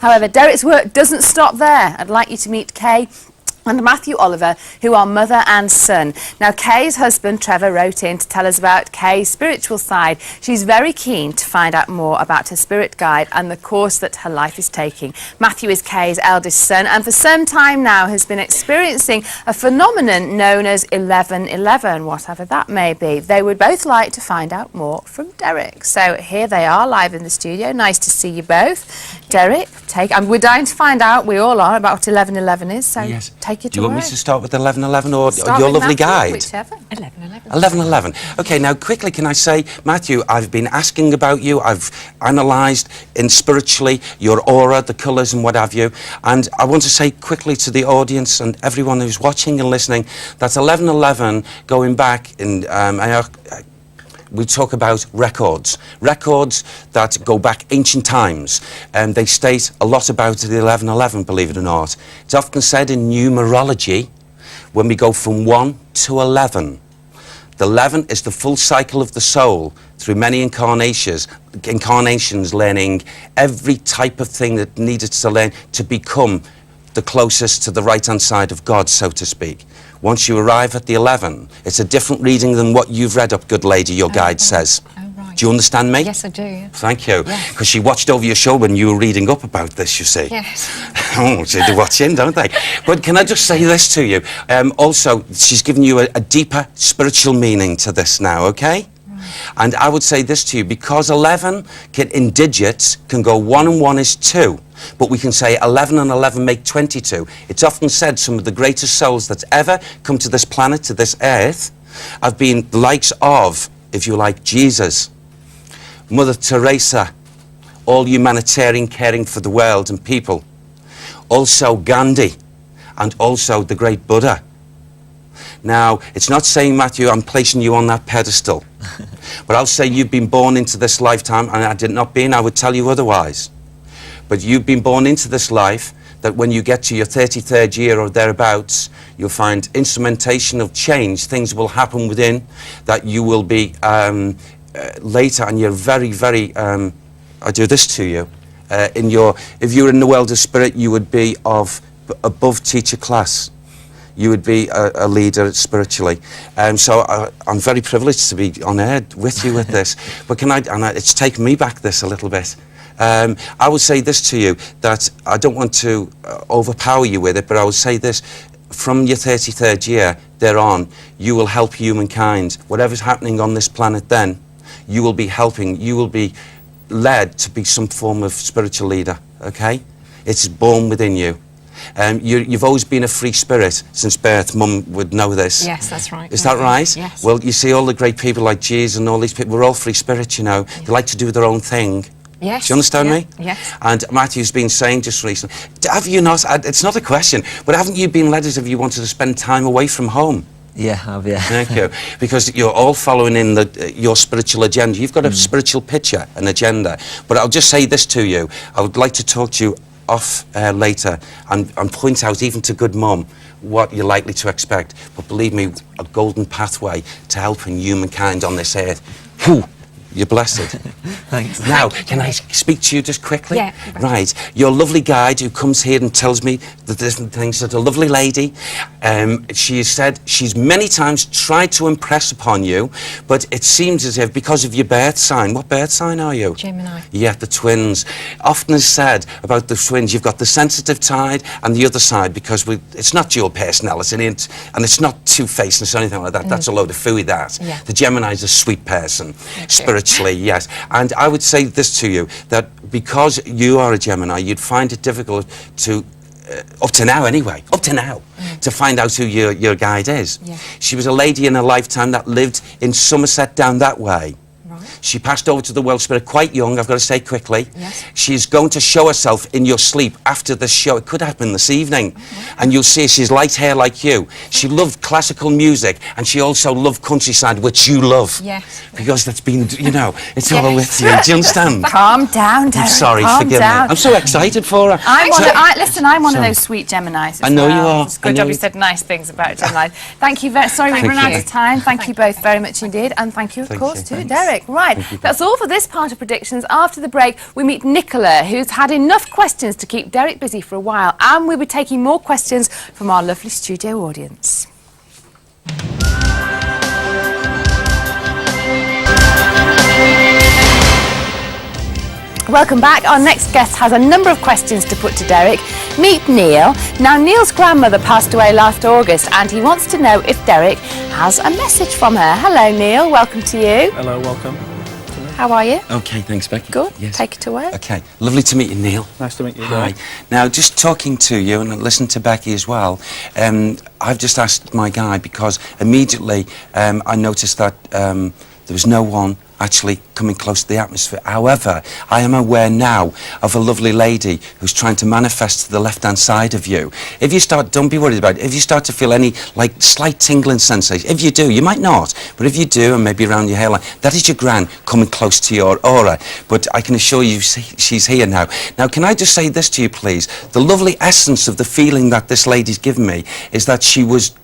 However, Derek's work doesn't stop there. I'd like you to meet Kay and Matthew Oliver, who are mother and son. Now, Kay's husband, Trevor, wrote in to tell us about Kay's spiritual side. She's very keen to find out more about her spirit guide and the course that her life is taking. Matthew is Kay's eldest son and for some time now has been experiencing a phenomenon known as 1111, whatever that may be. They would both like to find out more from Derek. So here they are live in the studio. Nice to see you both. Derek, we're dying to find out, we all are, about what 1111 is, so yes. Take it Do you away. want me to start with 1111 or your lovely guide? Whichever. 1111. 1111. Okay, now quickly can I say, Matthew, I've been asking about you, I've analysed in spiritually your aura, the colours and what have you, and I want to say quickly to the audience and everyone who's watching and listening that 1111, going back in we talk about records that go back ancient times, and they state a lot about the 1111, believe it or not. It's often said in numerology, when we go from 1 to 11, the 11 is the full cycle of the soul through many incarnations, learning every type of thing that needed to learn to become the closest to the right-hand side of God, so to speak. Once you arrive at the 11, it's a different reading than what you've read up, good lady, your guide says. Oh, right. Do you understand me? Yes, I do. Yeah. Thank you. Yes. Because she watched over your shoulder when you were reading up about this, you see. Yes. Oh, so they watch in, don't they? But can I just say this to you? Also, she's given you a deeper spiritual meaning to this now, okay? And I would say this to you, because 11 in digits can go 1 and 1 is 2. But we can say 11 and 11 make 22. It's often said some of the greatest souls that's ever come to this planet, to this earth, have been the likes of, if you like, Jesus, Mother Teresa, all humanitarian, caring for the world and people. Also Gandhi, and also the great Buddha. Now, it's not saying, Matthew, I'm placing you on that pedestal. But I'll say you've been born into this lifetime, and had it not been, I would tell you otherwise. But you've been born into this life that when you get to your 33rd year or thereabouts, you'll find instrumentation of change. Things will happen within that you will be later, and you're very, very, I do this to you. If you're in the world of spirit, you would be of above teacher class. You would be a leader spiritually. So I'm very privileged to be on air with you with this. But it's taken me back this a little bit. I would say this to you, that I don't want to overpower you with it, but I would say this, from your 33rd year thereon, you will help humankind. Whatever's happening on this planet then, you will be helping, you will be led to be some form of spiritual leader, okay? It's born within you. You've always been a free spirit since birth. Mum would know this. Yes, that's right. Is that right? Yes. Well, you see all the great people like Jesus and all these people, we're all free spirits, you know. Yeah. They like to do their own thing. Yes. Do you understand me? Yes. And Matthew's been saying just recently, have you not, it's not a question, but haven't you been led as if you wanted to spend time away from home? Yeah, I have, yeah. Thank you. Because you're all following in your spiritual agenda. You've got a spiritual picture, an agenda. But I'll just say this to you. I would like to talk to you off later and point out, even to good mum, what you're likely to expect. But believe me, a golden pathway to helping humankind on this earth. Whew. You're blessed. Thanks. Now, can I speak to you just quickly? Yeah. Right. Your lovely guide who comes here and tells me the different things. She's a lovely lady. She has said she's many times tried to impress upon you, but it seems as if because of your birth sign. What birth sign are you? Gemini. Yeah, the twins. Often is said about the twins, you've got the sensitive side and the other side, because it's not dual personality and it's not two-facedness or anything like that. That's a load of phooey, that. Yeah. The Gemini is a sweet person. Spiritually, yes. And I would say this to you, that because you are a Gemini, you'd find it difficult to, up to now anyway, to find out who your guide is. Yeah. She was a lady in her lifetime that lived in Somerset down that way. Right. She passed over to the world spirit quite young, I've got to say quickly. Yes. She's going to show herself in your sleep after this show. It could happen this evening. And you'll see she's light hair like you. She loved classical music, and she also loved countryside, which you love. Yes. Because that's been, you know, it's all with you. Do you understand? Calm down, Derek. I'm sorry, Calm forgive down. me. I'm so excited for her. Listen, I'm one of those sweet Geminis as I know well. you are. It's a good job you said nice things about Gemini. Thank you very, sorry we've run out of time. Thank you both very much indeed. And thank you, of course, to Derek. Right, that's all for this part of predictions. After the break, we meet Nicola, who's had enough questions to keep Derek busy for a while, and we'll be taking more questions from our lovely studio audience. Welcome back. Our next guest has a number of questions to put to Derek. Meet Neil. Now, Neil's grandmother passed away last August, and he wants to know if Derek has a message from her. Hello, Neil. Welcome to you. Hello, welcome. How are you? Okay, thanks, Becky. Good. Yes. Take it away. Okay, lovely to meet you, Neil. Nice to meet you. Hi. Now, just talking to you and listening to Becky as well, I've just asked my guy because immediately I noticed that there was no one actually coming close to the atmosphere. However, I am aware now of a lovely lady who's trying to manifest to the left-hand side of you. If you start, don't be worried about it, if you start to feel any like slight tingling sensation, if you do, you might not, but if you do, and maybe around your hairline, that is your gran coming close to your aura. But I can assure you she's here now. Now, can I just say this to you, please? The lovely essence of the feeling that this lady's given me is that she was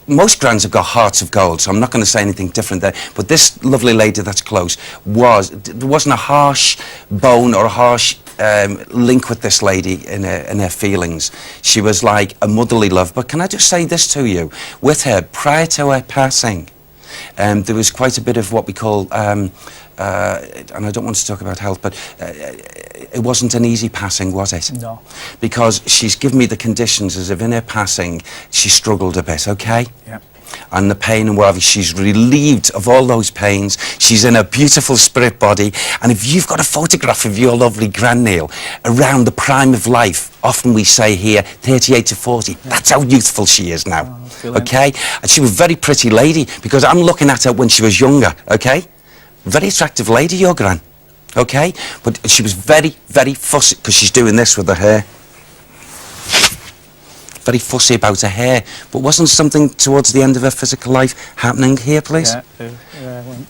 most grans have got hearts of gold, so I'm not going to say anything different there. But this lovely lady that's close there wasn't a harsh bone or a harsh link with this lady in her feelings. She was like a motherly love. But can I just say this to you? With her, prior to her passing, there was quite a bit of what we call, and I don't want to talk about health, but it wasn't an easy passing, was it? No. Because she's given me the conditions as if in her passing she struggled a bit, okay? Yeah. And the pain and whatever, she's relieved of all those pains. She's in a beautiful spirit body. And if you've got a photograph of your lovely Gran Neil around the prime of life, often we say here 38 to 40, that's how youthful she is now, okay? And she was a very pretty lady because I'm looking at her when she was younger, okay? Very attractive lady, your Gran, okay? But she was very, very fussy because she's doing this with her hair. Very fussy about her hair, but wasn't something towards the end of her physical life happening here, please? Yeah, her hair went.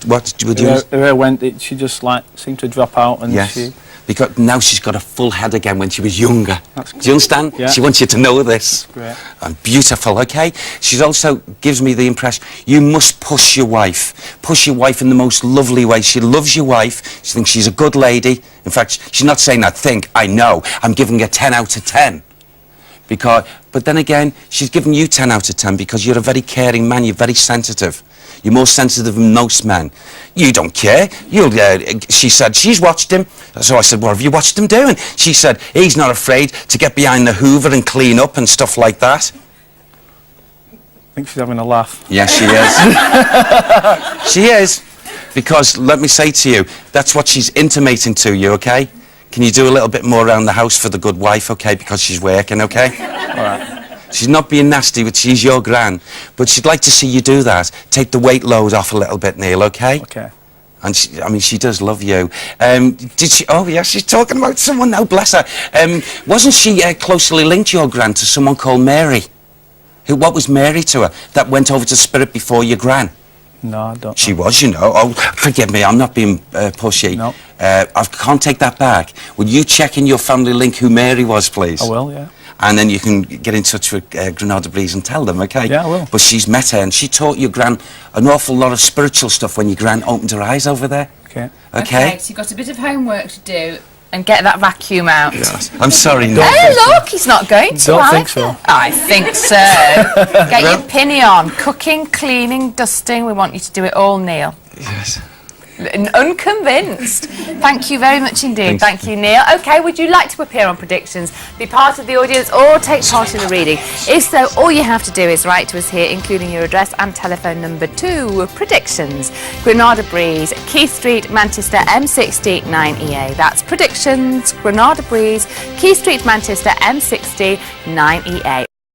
What would you? Her hair went. She just like seemed to drop out, and yes. she. Because now she's got a full head again when she was younger. That's Do you understand? Yeah. She wants you to know this. Great. And beautiful, okay? She also gives me the impression you must push your wife. Push your wife in the most lovely way. She loves your wife. She thinks she's a good lady. In fact, she's not saying I think, I know. I'm giving her 10 out of 10. But then again, she's giving you 10 out of 10 because you're a very caring man, you're very sensitive. You're more sensitive than most men. You don't care. She said, she's watched him. So I said, what have you watched him doing? She said, he's not afraid to get behind the hoover and clean up and stuff like that. I think she's having a laugh. Yes, she is. She is. Because, let me say to you, that's what she's intimating to you, okay? Can you do a little bit more around the house for the good wife, okay, because she's working, okay? All right. She's not being nasty, but she's your gran. But she'd like to see you do that. Take the weight load off a little bit, Neil, okay? Okay. And she, I mean, she does love you. Did she? Oh, yeah, she's talking about someone now, bless her. Wasn't she closely linked, your gran, to someone called Mary? What was Mary to her that went over to spirit before your gran? No, I don't. She was, you know. Oh, forgive me, I'm not being pushy. No. I can't take that back. Would you check in your family link who Mary was, please? I will, yeah. And then you can get in touch with Granada Breeze and tell them, okay? Yeah, I will. But she's met her and she taught your gran an awful lot of spiritual stuff when your gran opened her eyes over there. Okay. Okay? So you've got a bit of homework to do and get that vacuum out. Yes. I'm sorry, no. Hey, look, he's not going to. Don't think either. so. I think so. Get your pinny on. Cooking, cleaning, dusting. We want you to do it all, Neil. Yes. Unconvinced. Thank you very much indeed. Thanks. Thank you, Neil. Okay, would you like to appear on predictions, be part of the audience or take part in the reading? If so, all you have to do is write to us here, including your address and telephone number to Predictions, Granada Breeze, Keith Street, Manchester, M60 9EA. That's Predictions, Granada Breeze, Keith Street, Manchester, M60 9EA.